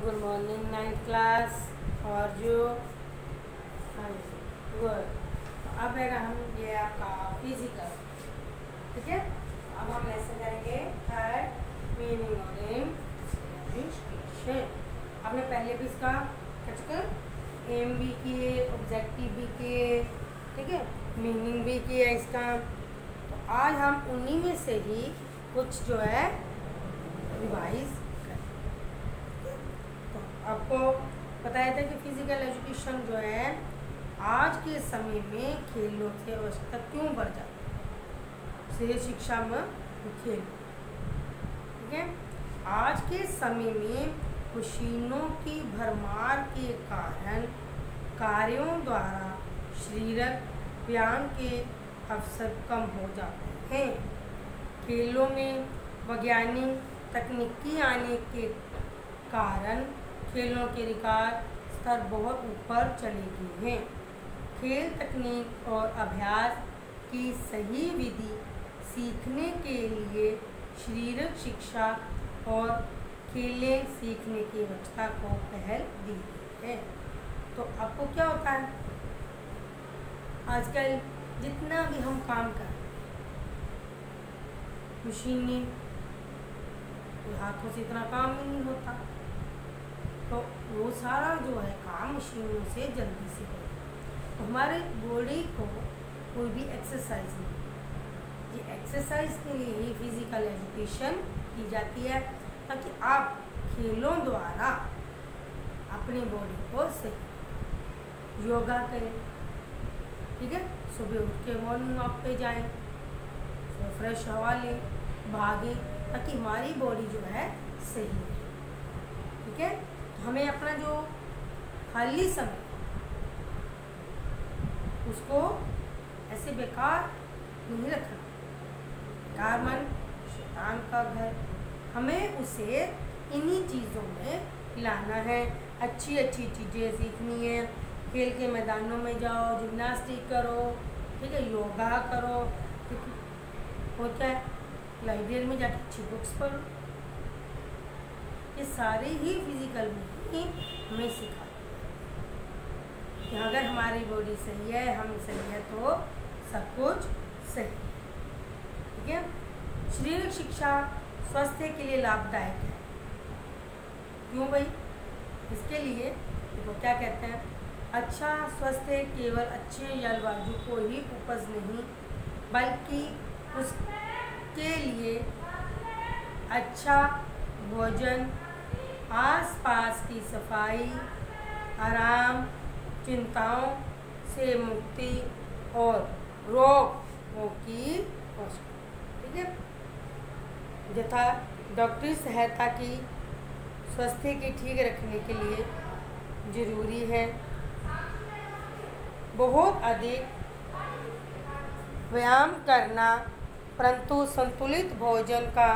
Good morning, ninth class. How are you? Good. अब है हम ये आपका फिजिकल, ठीक है। अब हम लेसन करेंगे थर्ड मीनिंग ऑफ इन्वेस्टिगेशन। आपने पहले भी इसका एम भी किए, ऑब्जेक्टिव भी किए, ठीक है, मीनिंग भी किया इसका। तो आज हम उन्हीं में से ही कुछ जो है रिवाइज करें। तो आपको बताया था कि फिजिकल एजुकेशन जो है आज के समय में खेलों की आवश्यकता क्यों बढ़ जाती है। शहरी शिक्षा में खेल, ठीक है। आज के समय में मशीनों की भरमार के कारण कार्यों द्वारा शारीरिक व्यायाम के अवसर कम हो जाते हैं। खेलों में वैज्ञानिक तकनीकी आने के कारण खेलों के रिकॉर्ड स्तर बहुत ऊपर चले गए हैं। खेल तकनीक और अभ्यास की सही विधि सीखने के लिए शारीरिक शिक्षा और खेलें सीखने की व्यवस्था को पहल दी गई है। तो आपको क्या होता है, आजकल जितना भी हम काम कर मशीनी, हाथों से इतना काम ही नहीं होता, तो वो सारा जो है काम मशीनों से जल्दी से हो। तो हमारे बॉडी को कोई भी एक्सरसाइज नहीं, ये एक्सरसाइज के लिए ही फिजिकल एजुकेशन की जाती है, ताकि आप खेलों द्वारा अपनी बॉडी को सही योगा करें, ठीक है। सुबह उठ के मॉर्निंग वॉक पे जाएं, तो फ्रेश हवा लें, भागें, ताकि हमारी बॉडी जो है सही है, ठीक है। तो हमें अपना जो खाली समय उसको ऐसे बेकार नहीं रखना। बेकार मन शैतान का घर, हमें उसे इन्हीं चीज़ों में लाना है। अच्छी अच्छी चीज़ें सीखनी है। खेल के मैदानों में जाओ, जिम्नास्टिक करो, ठीक है, योगा करो, ठीक है। होता है लाइब्रेरी में जाकर अच्छी बुक्स पढ़ो। ये सारे ही फिजिकल में ही हमें सिखाते हैं कि अगर हमारी बॉडी सही है, हम सही है, तो सब कुछ सही, ठीक है। शारीरिक शिक्षा स्वास्थ्य के लिए लाभदायक है। क्यों भाई? इसके लिए वो क्या कहते हैं, अच्छा स्वास्थ्य केवल अच्छे जलवायु को ही उपज नहीं, बल्कि उसके लिए अच्छा भोजन, आसपास की सफाई, आराम, चिंताओं से मुक्ति और रोगों की, ठीक है, यथा डॉक्टरी सहायता की स्वास्थ्य की ठीक रखने के लिए जरूरी है। बहुत अधिक व्यायाम करना परंतु संतुलित भोजन का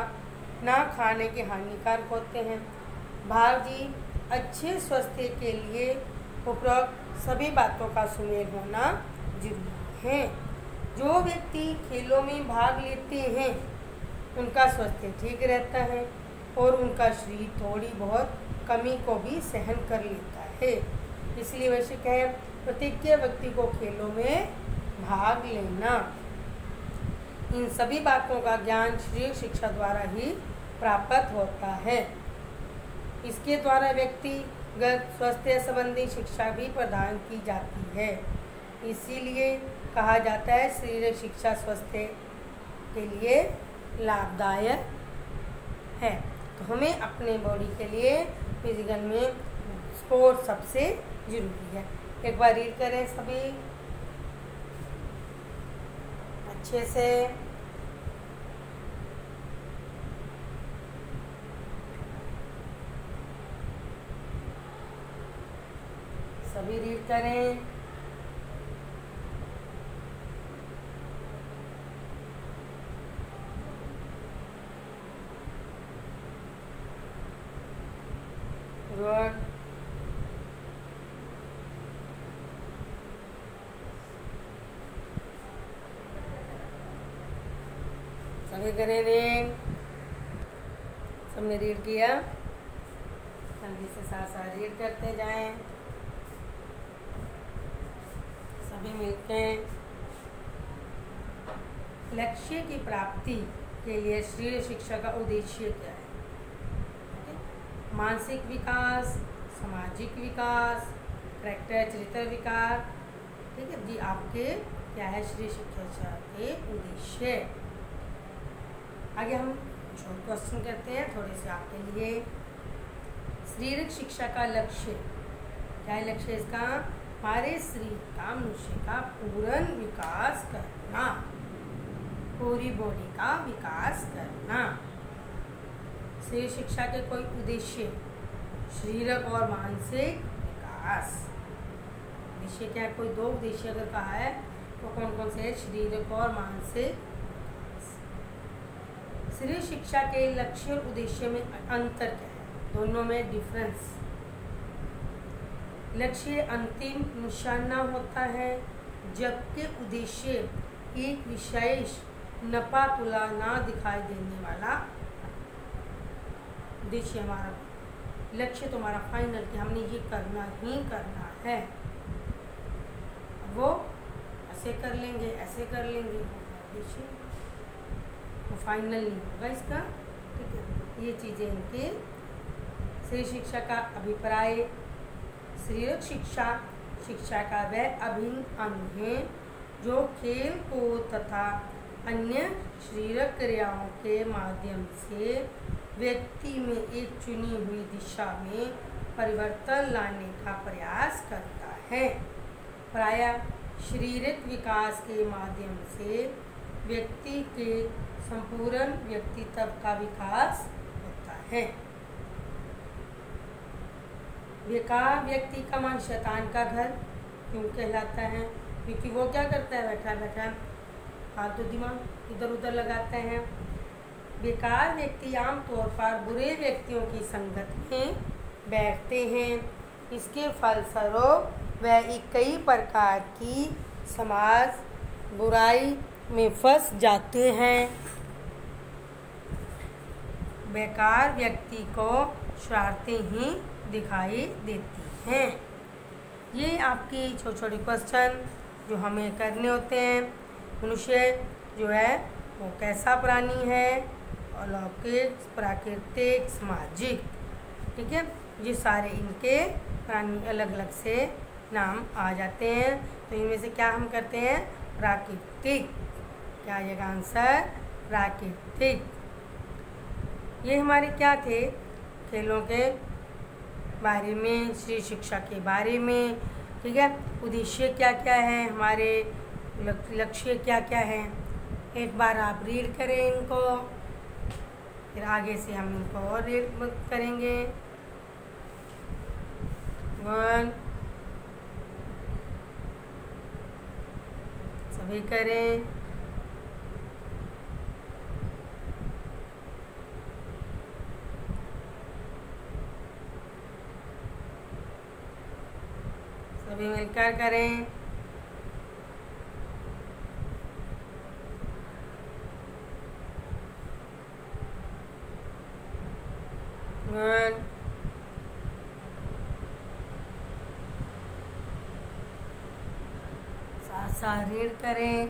ना खाने के हानिकारक होते हैं। भाजी अच्छे स्वास्थ्य के लिए उपरोक्त सभी बातों का सुमेल होना जरूरी है। जो व्यक्ति खेलों में भाग लेते हैं उनका स्वास्थ्य ठीक रहता है और उनका शरीर थोड़ी बहुत कमी को भी सहन कर लेता है। इसलिए आवश्यक है प्रत्येक व्यक्ति को खेलों में भाग लेना। इन सभी बातों का ज्ञान शारीरिक शिक्षा द्वारा ही प्राप्त होता है। इसके द्वारा व्यक्तिगत स्वास्थ्य संबंधी शिक्षा भी प्रदान की जाती है। इसीलिए कहा जाता है शारीरिक शिक्षा स्वास्थ्य के लिए लाभदायक है। तो हमें अपने बॉडी के लिए फिजिकल में स्पोर्ट सबसे जरूरी है। एक बार रीड करें सभी अच्छे से। सभी रीड करें। गुड। सभी करें रीड। सबने रीड किया। जल्दी से साथ साथ रीड करते जाएं सभी मिलकर। लक्ष्य की प्राप्ति के लिए शरीर शिक्षा का उद्देश्य क्या है? मानसिक विकास, सामाजिक विकास, कैरेक्टर चरित्र विकास। ठीक है जी, आपके क्या है शरीर शिक्षा के उद्देश्य। आगे हम शॉर्ट क्वेश्चन करते हैं थोड़े से आपके लिए। शारीरिक शिक्षा का लक्ष्य क्या है? लक्ष्य इसका हमारे शरीर का, मनुष्य का पूर्ण विकास करना, पूरी बॉडी का विकास करना। शरीर शिक्षा के कोई उद्देश्य, शारीरिक और मानसिक विकास। उद्देश्य क्या है? कोई दो उद्देश्य अगर कहा है तो कौन कौन से है? शारीरिक और मानसिक। शरीर शिक्षा के लक्ष्य और उद्देश्य में अंतर क्या है? दोनों में डिफरेंस। लक्ष्य अंतिम निशाना होता है, जबकि उद्देश्य एक विशेष नफा तुला ना दिखाई देने वाला। उद्देश्य हमारा, लक्ष्य तुम्हारा फाइनल कि हमने ये करना ही करना है, वो ऐसे कर लेंगे, ऐसे कर लेंगे, उद्देश्य वो फाइनल नहीं होगा इसका। ठीक है, ये चीज़ें इनके शरीर शिक्षा का अभिप्राय। शारीरिक शिक्षा शिक्षा का वह अभिन्न अंग है जो खेल कूद तथा अन्य शारीरिक क्रियाओं के माध्यम से व्यक्ति में एक चुनी हुई दिशा में परिवर्तन लाने का प्रयास करता है। प्रायः शारीरिक विकास के माध्यम से व्यक्ति के संपूर्ण व्यक्तित्व का विकास होता है। बेकार व्यक्ति का मन शैतान का घर क्यों कहलाता है? क्योंकि वो क्या करता है? बैठा बैठा फालतू दिमाग इधर उधर लगाते हैं। बेकार व्यक्ति आमतौर पर बुरे व्यक्तियों की संगत में बैठते हैं। इसके फलस्वरूप वह कई प्रकार की समाज बुराई में फंस जाते हैं। बेकार व्यक्ति को शरारतें ही दिखाई देती हैं। ये आपकी छोटे छोटे क्वेश्चन जो हमें करने होते हैं। मनुष्य जो है वो कैसा प्राणी है? अलौकिक, प्राकृतिक, सामाजिक। ठीक है, ये सारे इनके प्राणी अलग अलग से नाम आ जाते हैं। तो इनमें से क्या हम करते हैं? प्राकृतिक। क्या आएगा आंसर? प्राकृतिक। ये हमारे क्या थे? खेलों के बारे में, शरीर शिक्षा के बारे में। ठीक है, उद्देश्य क्या क्या है हमारे, लक्ष्य क्या क्या है। एक बार आप रीड करें इनको, फिर आगे से हम इनको और रीड करेंगे। 1 सभी करें। सभी मिलकर करें। साथ साथ रीड करें।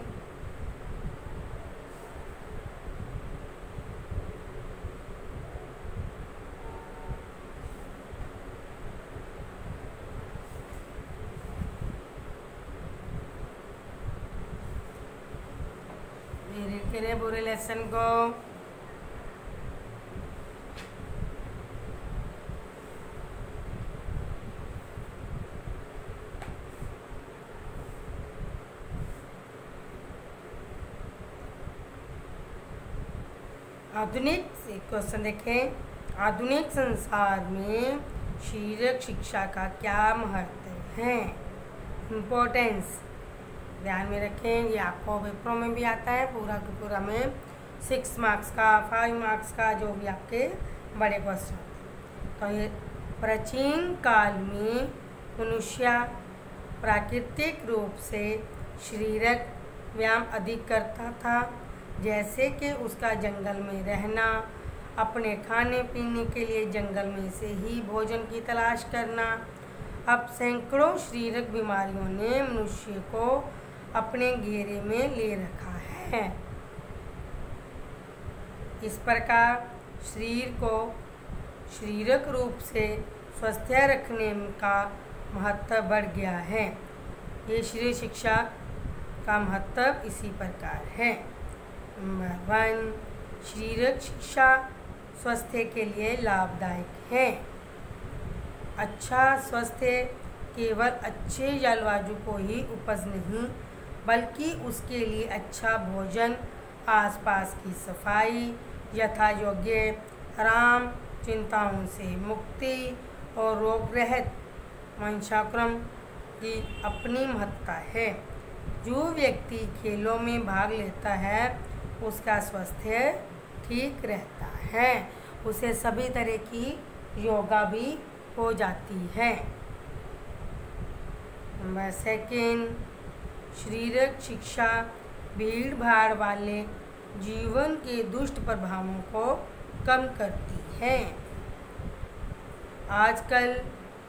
रीड करें पूरे लेसन को। आधुनिक क्वेश्चन देखें। आधुनिक संसार में शारीरिक शिक्षा का क्या महत्व है? इम्पोर्टेंस ध्यान में रखें। ये आपको पेपरों में भी आता है पूरा का पूरा में 6 मार्क्स का, 5 मार्क्स का, जो भी आपके बड़े क्वेश्चन। तो ये प्राचीन काल में मनुष्य प्राकृतिक रूप से शारीरिक व्यायाम अधिक करता था, जैसे कि उसका जंगल में रहना, अपने खाने पीने के लिए जंगल में से ही भोजन की तलाश करना। अब सैकड़ों शारीरिक बीमारियों ने मनुष्य को अपने घेरे में ले रखा है। इस प्रकार शरीर को शारीरिक रूप से स्वस्थ रखने का महत्व बढ़ गया है। ये शरीर शिक्षा का महत्व इसी प्रकार है। नंबर 1, शारीरिक शिक्षा स्वास्थ्य के लिए लाभदायक है। अच्छा स्वास्थ्य केवल अच्छे जलवायु को ही उपज नहीं, बल्कि उसके लिए अच्छा भोजन, आसपास की सफाई, यथा योग्य आराम, चिंताओं से मुक्ति और रोग रहित वंशाक्रम की अपनी महत्ता है। जो व्यक्ति खेलों में भाग लेता है उसका स्वास्थ्य ठीक रहता है, उसे सभी तरह की योगा भी हो जाती है। नंबर 2, शारीरिक शिक्षा भीड़ भाड़ वाले जीवन के दुष्ट प्रभावों को कम करती है। आजकल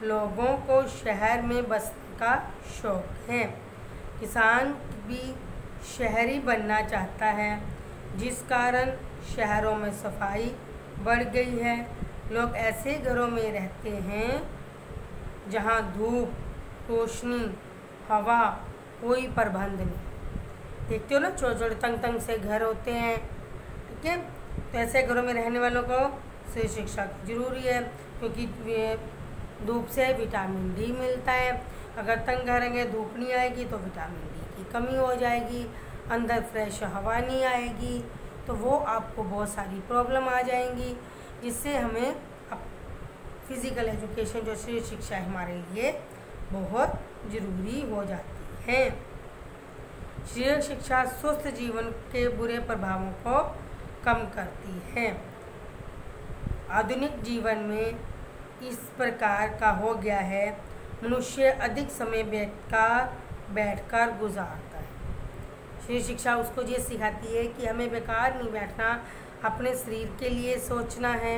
लोगों को शहर में बसने का शौक है। किसान भी शहरी बनना चाहता है, जिस कारण शहरों में सफाई बढ़ गई है। लोग ऐसे घरों में रहते हैं जहां धूप, रोशनी, हवा कोई प्रबंध नहीं। देखते हो ना, छोटे छोटे तंग से घर होते हैं, ठीक है। तो ऐसे घरों में रहने वालों को शारीरिक शिक्षा जरूरी है, क्योंकि धूप से विटामिन डी मिलता है। अगर तंग घर रहेंगे, धूप नहीं आएगी तो विटामिन डी की कमी हो जाएगी, अंदर फ्रेश हवा नहीं आएगी, तो वो आपको बहुत सारी प्रॉब्लम आ जाएंगी, जिससे हमें फिज़िकल एजुकेशन जो शारीरिक शिक्षा है हमारे लिए बहुत ज़रूरी हो जाती है। शारीरिक शिक्षा स्वस्थ जीवन के बुरे प्रभावों को कम करती है। आधुनिक जीवन में इस प्रकार का हो गया है, मनुष्य अधिक समय बैठकर गुजारता है। शारीरिक शिक्षा उसको ये सिखाती है कि हमें बेकार नहीं बैठना, अपने शरीर के लिए सोचना है।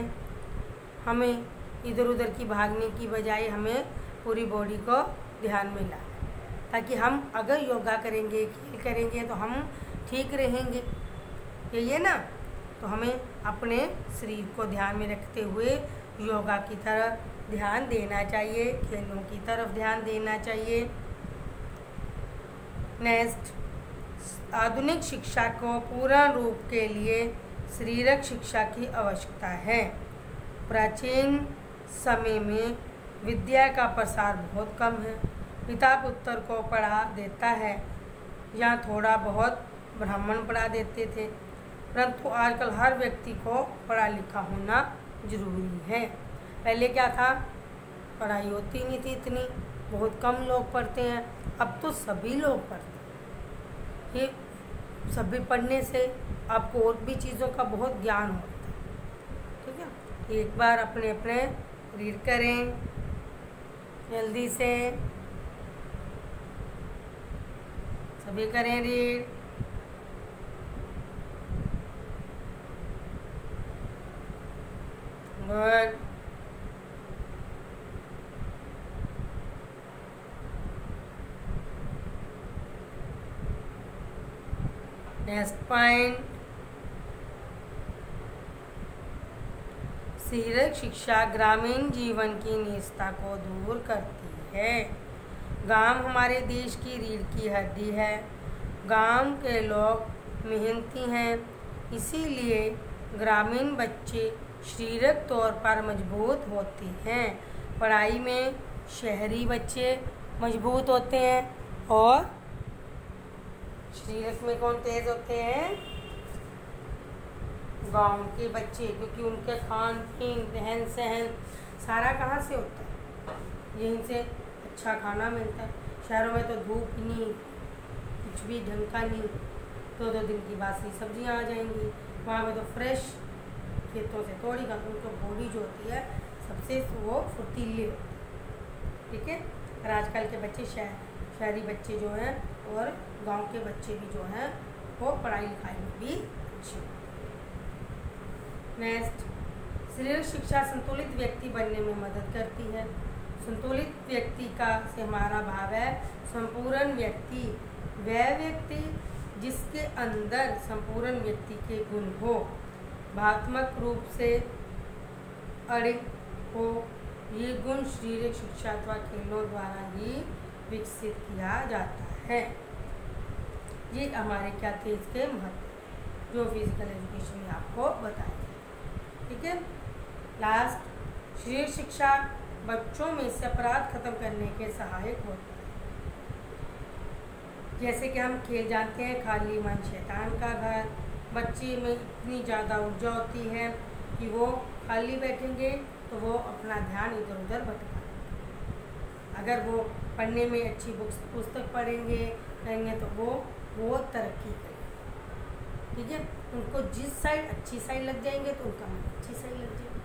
हमें इधर उधर की भागने की बजाय हमें पूरी बॉडी को ध्यान में लाना है, ताकि हम अगर योगा करेंगे, खेल करेंगे तो हम ठीक रहेंगे। यही है ना, तो हमें अपने शरीर को ध्यान में रखते हुए योगा की तरफ ध्यान देना चाहिए, खेलों की तरफ ध्यान देना चाहिए। नेक्स्ट, आधुनिक शिक्षा को पूर्ण रूप के लिए शारीरिक शिक्षा की आवश्यकता है। प्राचीन समय में विद्या का प्रसार बहुत कम है। पिता पुत्र को पढ़ा देता है या थोड़ा बहुत ब्राह्मण पढ़ा देते थे, परंतु आजकल हर व्यक्ति को पढ़ा लिखा होना जरूरी है। पहले क्या था, पढ़ाई होती नहीं थी इतनी, बहुत कम लोग पढ़ते हैं। अब तो सभी लोग पढ़ते हैं। ये सभी पढ़ने से आपको और भी चीज़ों का बहुत ज्ञान होता है, ठीक है। एक बार अपने अपने रीड करें जल्दी से, सभी करें रीड। गुड। नेक्स्ट पॉइंट, शारीरिक शिक्षा ग्रामीण जीवन की निजता को दूर करती है। गांव हमारे देश की रीढ़ की हड्डी है। गांव के लोग मेहनती हैं, इसीलिए ग्रामीण बच्चे शारीरिक तौर पर मजबूत होते हैं। पढ़ाई में शहरी बच्चे मजबूत होते हैं और शारीरिक में कौन तेज होते हैं? गांव के बच्चे, क्योंकि उनके खान पीन रहन सहन सारा कहाँ से होता है? यहीं से अच्छा खाना मिलता है। शहरों में तो धूप नहीं, कुछ भी ढंग का नहीं, 2-2 दिन की बासी सब्जियां आ जाएंगी। वहाँ पे तो फ्रेश खेतों से तोड़ी का, उनको बॉडी जो होती है सबसे वो फुर्तीली होती है, ठीक है। और आजकल के बच्चे शहरी बच्चे जो हैं और गांव के बच्चे भी जो हैं वो पढ़ाई लिखाई में भी अच्छे। नेक्स्ट, शारीरिक शिक्षा संतुलित व्यक्ति बनने में मदद करती है। संतुलित व्यक्ति का से हमारा भाव है संपूर्ण व्यक्ति, वह व्यक्ति जिसके अंदर संपूर्ण व्यक्ति के गुण हो, भावनात्मक रूप से अड़िग हो। ये गुण शारीरिक शिक्षा अथवा खेलों द्वारा ही विकसित किया जाता है। ये हमारे क्या थे इसके महत्व जो फिजिकल एजुकेशन में आपको बताया। ठीक है। लास्ट, शारीरिक शिक्षा बच्चों में से अपराध खत्म करने के सहायक होता है। जैसे कि हम खेल जानते हैं, खाली मन शैतान का घर। बच्चे में इतनी ज़्यादा ऊर्जा होती है कि वो खाली बैठेंगे तो वो अपना ध्यान इधर उधर भटका। अगर वो पढ़ने में अच्छी पुस्तक पढ़ेंगे तो वो बहुत तरक्की करेंगे। ठीक है। उनको जिस साइड अच्छी साइड लग जाएंगे तो उनका मन अच्छी साइड लग जाएगी।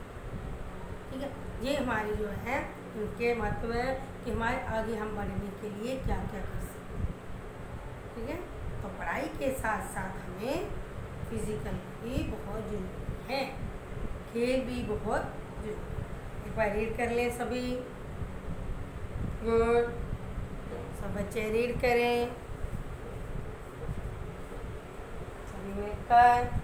ठीक है। ये हमारे जो है इनके महत्व है कि हमारे आगे हम बढ़ने के लिए क्या क्या कर सकते हैं। ठीक है। तो पढ़ाई के साथ साथ हमें फिजिकल भी बहुत जरूरी है, खेल भी बहुत जरूरी है। एक बार रीड कर लें सभी। गुड। सब बच्चे रीड करें सभी मिलकर।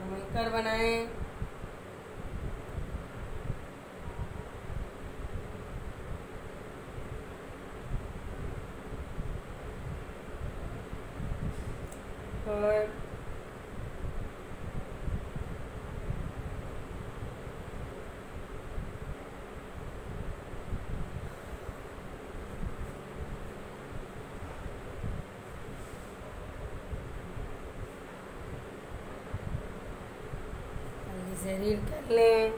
मिलकर बनाएं। और जल्दी से रीड कर लें।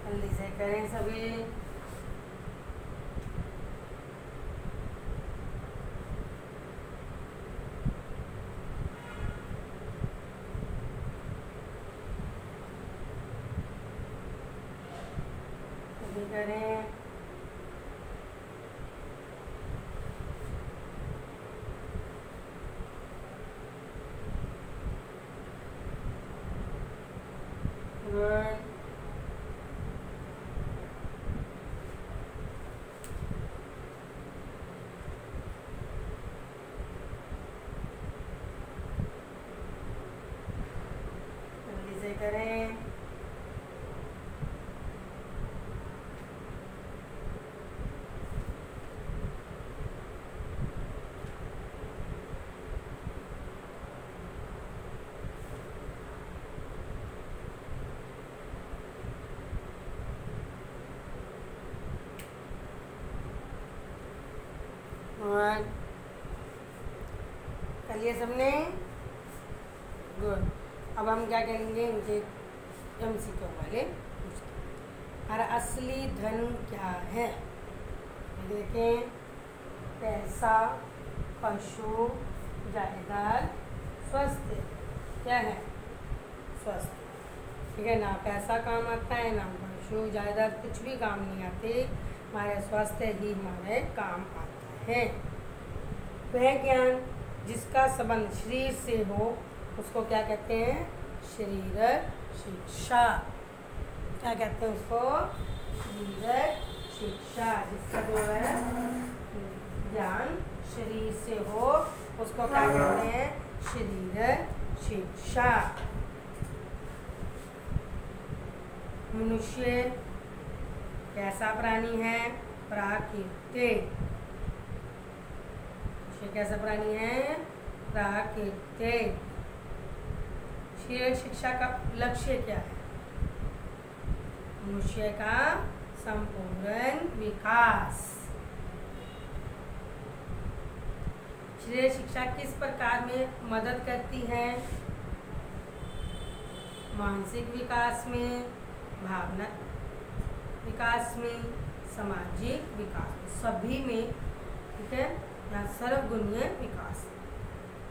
जल्दी से करें सभी। करें। गुड। जल्दी से करें। और कर लिया सबने। गुड। अब हम क्या करेंगे, इनके MCQ वाले हमारा असली धन क्या है। देखें, पैसा, पशु, जायदाद, स्वास्थ्य। क्या है? स्वास्थ्य। ठीक है ना। पैसा काम आता है ना पशु जायदाद, कुछ भी काम नहीं आते। हमारे स्वास्थ्य ही हमारे काम आता है। वह ज्ञान जिसका संबंध शरीर से हो उसको क्या कहते हैं? शारीरिक शिक्षा। क्या कहते हैं उसको? शारीरिक शिक्षा। जिसका जो है ज्ञान शरीर से हो उसको क्या कहते हैं? शारीरिक शिक्षा। मनुष्य कैसा प्राणी है? प्राकृतिक। कैसा प्राणी है? प्राकृतिक। शारीरिक शिक्षा का लक्ष्य क्या है? मनुष्य का संपूर्ण विकास। शारीरिक शिक्षा किस प्रकार में मदद करती है? मानसिक विकास में, भावना विकास में, सामाजिक विकास में, सभी में। ठीक है, यहाँ सर्वगुणीय विकास,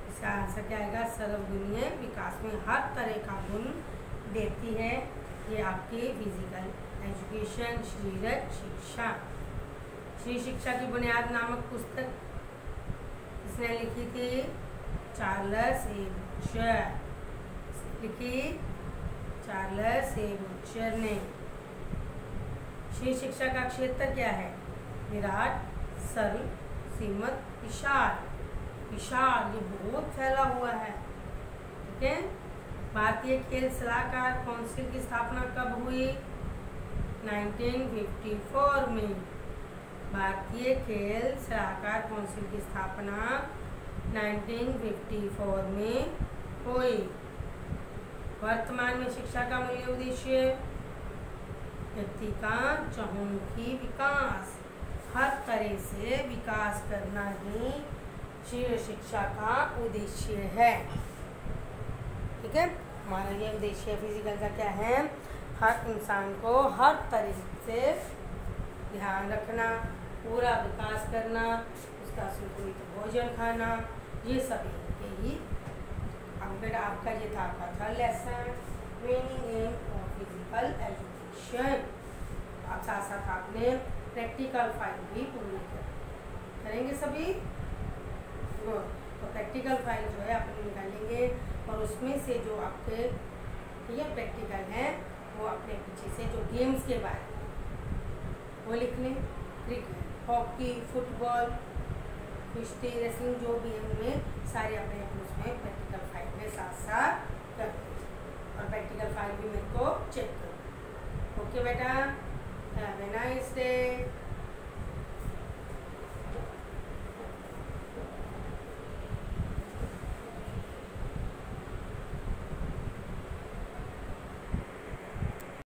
इसका आंसर क्या आएगा? सर्वगुणीय विकास में हर तरह का गुण देती है ये आपकी फिजिकल एजुकेशन, शारीरिक शिक्षा। शारीरिक शिक्षा की बुनियाद नामक पुस्तक किसने लिखी थी? चार्ल्स ए बूचर लिखी, चार्ल्स ए बूचर ने। शारीरिक शिक्षा का क्षेत्र क्या है? विराट, सरल, सीमित, विशाल। विशाल ये बहुत फैला हुआ है। ठीक है, भारतीय खेल सलाहकार काउंसिल की स्थापना कब हुई? 1954 में। भारतीय खेल सलाहकार काउंसिल की स्थापना 1954 में हुई। वर्तमान में शिक्षा का मूल्य उद्देश्य व्यक्ति का चहुमुखी विकास, हर तरह से विकास करना ही शारीरिक शिक्षा का उद्देश्य है। ठीक है, हमारा ये उद्देश्य फिजिकल का क्या है? हर इंसान को हर तरीके से ध्यान रखना, पूरा विकास करना, उसका संतुलित भोजन खाना, ये सब के ही। अब बेटा आपका ये था आपका third lesson, training in physical education. आप साथ साथ आपने प्रैक्टिकल फाइल भी पूरी करेंगे सभी। तो प्रैक्टिकल फाइल जो है आप निकालेंगे और उसमें से जो आपके ये प्रैक्टिकल हैं वो अपने पीछे से जो गेम्स के बारे में वो लिख लें। क्रिकेट, हॉकी, फुटबॉल, कुश्ती, रेसलिंग जो भी है उनमें सारे अपने उसमें प्रैक्टिकल फाइल में साथ साथ कर दें और प्रैक्टिकल फाइल भी मेरे को चेक करो। ओके बेटा, हैव ए नाइस डे।